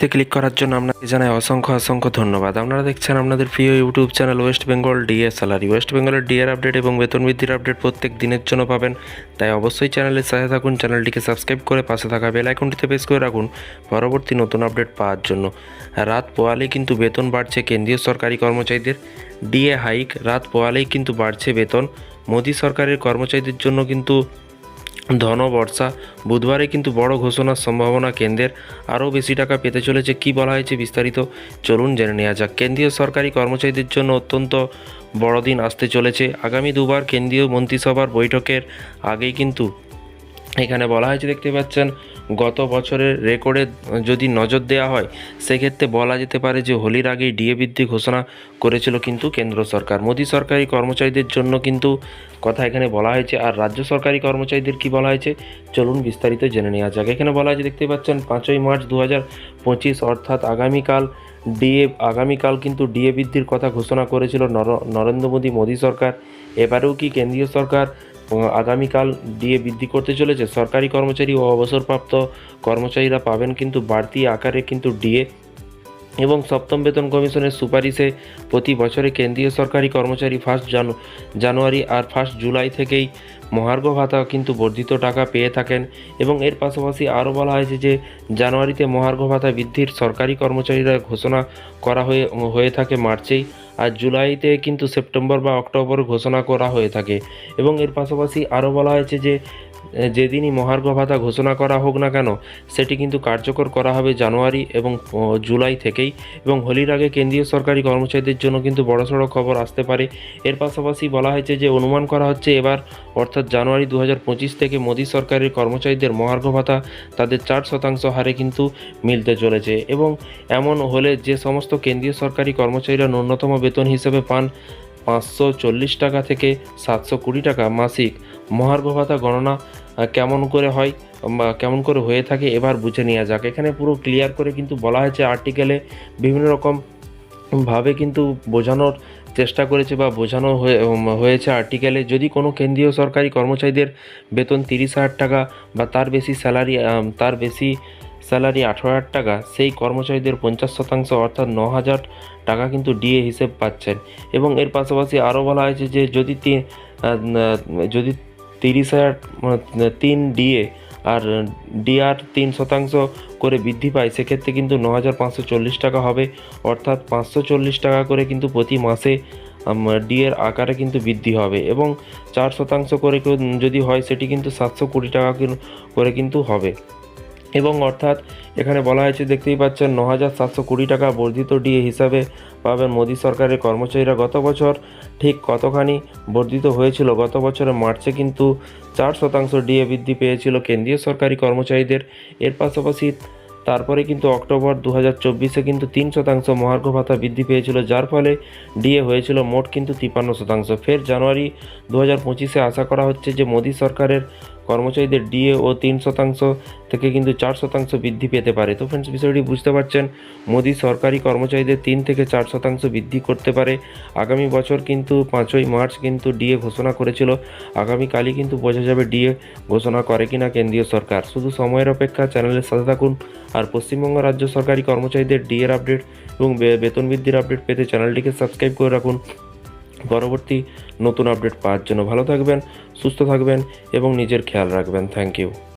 Click করার জন্য আপনাকে জানাই অসংখ্য অসংখ্য ধন্যবাদ। আপনারা দেখছেন আপনাদের প্রিয় YouTube channel West Bengal DA salary. West বেঙ্গলের ডিএর আপডেট এবং বেতন বৃদ্ধির আপডেট প্রত্যেক দিনের জন্য পাবেন, তাই অবশ্যই চ্যানেলের সাথে থাকুন। চ্যানেলটিকে সাবস্ক্রাইব করে পাশে থাকা বেল আইকনটিতে প্রেস করে রাখুন পরবর্তী নতুন আপডেট পাওয়ার জন্য। রাত পোয়ালেই কিন্তু বেতন বাড়ছে কেন্দ্রীয় সরকারি কর্মচারীদের। ডিএ হাইক, রাত পোয়ালেই কিন্তু বাড়ছে বেতন। মোদী সরকারের কর্মচারীদের জন্য কিন্তু ধনবর্ষা, বুধবারে কিন্তু বড় ঘোষণার সম্ভাবনা কেন্দ্রের। আরও বেশি টাকা পেতে চলেছে, কি বলা হয়েছে বিস্তারিত চলুন জেনে নেওয়া যাক। কেন্দ্রীয় সরকারি কর্মচারীদের জন্য অত্যন্ত বড়দিন আসতে চলেছে। আগামী দুবার কেন্দ্রীয় মন্ত্রিসভার বৈঠকের আগেই কিন্তু এখানে বলা হয়েছে, দেখতে পাচ্ছেন, গত বছরের রেকর্ডে যদি নজর দেওয়া হয় সেক্ষেত্রে বলা যেতে পারে যে হোলির আগেই ডিএ বৃদ্ধি ঘোষণা করেছিল কিন্তু কেন্দ্র সরকার। মোদী সরকারি কর্মচারীদের জন্য কিন্তু কথা এখানে বলা হয়েছে। আর রাজ্য সরকারি কর্মচারীদের কি বলা হয়েছে চলুন বিস্তারিত জেনে নেওয়া যাক। এখানে বলা হয়েছে, দেখতে পাচ্ছেন, 5ই মার্চ 2025 অর্থাৎ আগামীকাল কিন্তু ডিএ বৃদ্ধির কথা ঘোষণা করেছিল নরেন্দ্র মোদী সরকার। এবারেও কি কেন্দ্রীয় সরকার আগামীকাল ডিএ বৃদ্ধি করতে চলেছে? সরকারি কর্মচারী ও অবসরপ্রাপ্ত কর্মচারীরা পাবেন কিন্তু বাড়তি আকারে কিন্তু ডিএ। এবং সপ্তম বেতন কমিশনের সুপারিশে প্রতি বছরে কেন্দ্রীয় সরকারি কর্মচারী জানুয়ারি আর 1 জুলাই থেকেই মহার্ঘ ভাতা কিন্তু বর্ধিত টাকা পেয়ে থাকেন। এবং এর পাশাপাশি আরও বলা হয়েছে যে জানুয়ারিতে মহার্ঘ ভাতা বৃদ্ধির সরকারি কর্মচারীরা ঘোষণা করা হয়ে থাকে মার্চেই, আর জুলাইতে কিন্তু সেপ্টেম্বর বা অক্টোবর ঘোষণা করা হয়ে থাকে। এবং এর পাশাপাশি আরও বলা হয়েছে যে যেদিনই মহার্ঘ ভাতা ঘোষণা করা হোক না কেন সেটি কিন্তু কার্যকর করা হবে জানুয়ারি এবং জুলাই থেকেই। এবং হোলির আগে কেন্দ্রীয় সরকারি কর্মচারীদের জন্য কিন্তু বড়সড় খবর আসতে পারে। এর পাশাপাশি বলা হয়েছে যে অনুমান করা হচ্ছে এবার অর্থাৎ জানুয়ারি 2025 থেকে মোদী সরকারের কর্মচারীদের মহার্ঘ ভাতা তাদের 4% হারে কিন্তু মিলতে চলেছে। এবং এমন হলে যে সমস্ত কেন্দ্রীয় সরকারি কর্মচারীরা ন্যূনতম বেতন হিসেবে পান 540 টাকা থেকে 720 টাকা মাসিক, মহার্ঘ ভাতা গণনা কেমন করে হয় বা কেমন করে হয়ে থাকে এবার বুঝে নেওয়া যাক। এখানে পুরো ক্লিয়ার করে কিন্তু বলা হয়েছে, আর্টিকেলে বিভিন্ন রকম ভাবে কিন্তু বোঝানোর চেষ্টা করেছে বা বোঝানো হয়েছে আর্টিকেলে। যদি কোনো কেন্দ্রীয় সরকারি কর্মচারীদের বেতন 30,000 টাকা বা তার বেশি স্যালারি 18,000 টাকা, সেই কর্মচারীদের 50% অর্থাৎ 9,000 টাকা কিন্তু ডিএ হিসেব পাচ্ছেন। এবং এর পাশাপাশি আরও বলা হয়েছে যে যদি 30,000 3 ডিএ আর ডিআর 3% করে বৃদ্ধি পায় সেক্ষেত্রে কিন্তু 9,540 টাকা হবে, অর্থাৎ 540 টাকা করে কিন্তু প্রতি মাসে ডিএর আকারে কিন্তু বৃদ্ধি হবে। এবং 4% করে যদি হয় সেটি কিন্তু 720 টাকা করে কিন্তু হবে। এবং অর্থাৎ এখানে বলা হয়েছে, দেখতেই পাচ্ছেন, 9,720 টাকা বর্ধিত ডিএ হিসাবে পাবেন মোদী সরকারের কর্মচারীরা। গত বছর ঠিক কতখানি বর্ধিত হয়েছিল? গত বছরের মার্চে কিন্তু 4% ডিএ বৃদ্ধি পেয়েছিল কেন্দ্রীয় সরকারি কর্মচারীদের। এর পাশাপাশি তারপরে কিন্তু অক্টোবর 2024 কিন্তু 3% মহার্ঘ ভাতা বৃদ্ধি পেয়েছিল, যার ফলে ডিএ হয়েছিল মোট কিন্তু 53%। ফের জানুয়ারি 2025 আশা করা হচ্ছে যে মোদী সরকারের কর্মচারীদের ডিএ ও 3% থেকে কিন্তু 4% বৃদ্ধি পেতে পারে। তো ফ্রেন্ডস, বিষয়টি বুঝতে পারছেন, মোদী সরকারি কর্মচারীদের 3 থেকে 4% বৃদ্ধি করতে পারে। আগামী বছর কিন্তু 5ই মার্চ কিন্তু ডিএ ঘোষণা করেছিল, আগামীকালই কিন্তু বোঝা যাবে ডিএ ঘোষণা করে কিনা কেন্দ্রীয় সরকার। শুধু সময়ের অপেক্ষা, চ্যানেলের সাথে থাকুন। আর পশ্চিমবঙ্গ রাজ্য সরকারি কর্মচারীদের ডিএর আপডেট এবং বেতন বৃদ্ধির আপডেট পেতে চ্যানেলটিকে সাবস্ক্রাইব করে রাখুন পরবর্তী নতুন আপডেট পাওয়ার জন্য। ভালো থাকবেন, সুস্থ থাকবেন এবং নিজের খেয়াল রাখবেন। Thank you.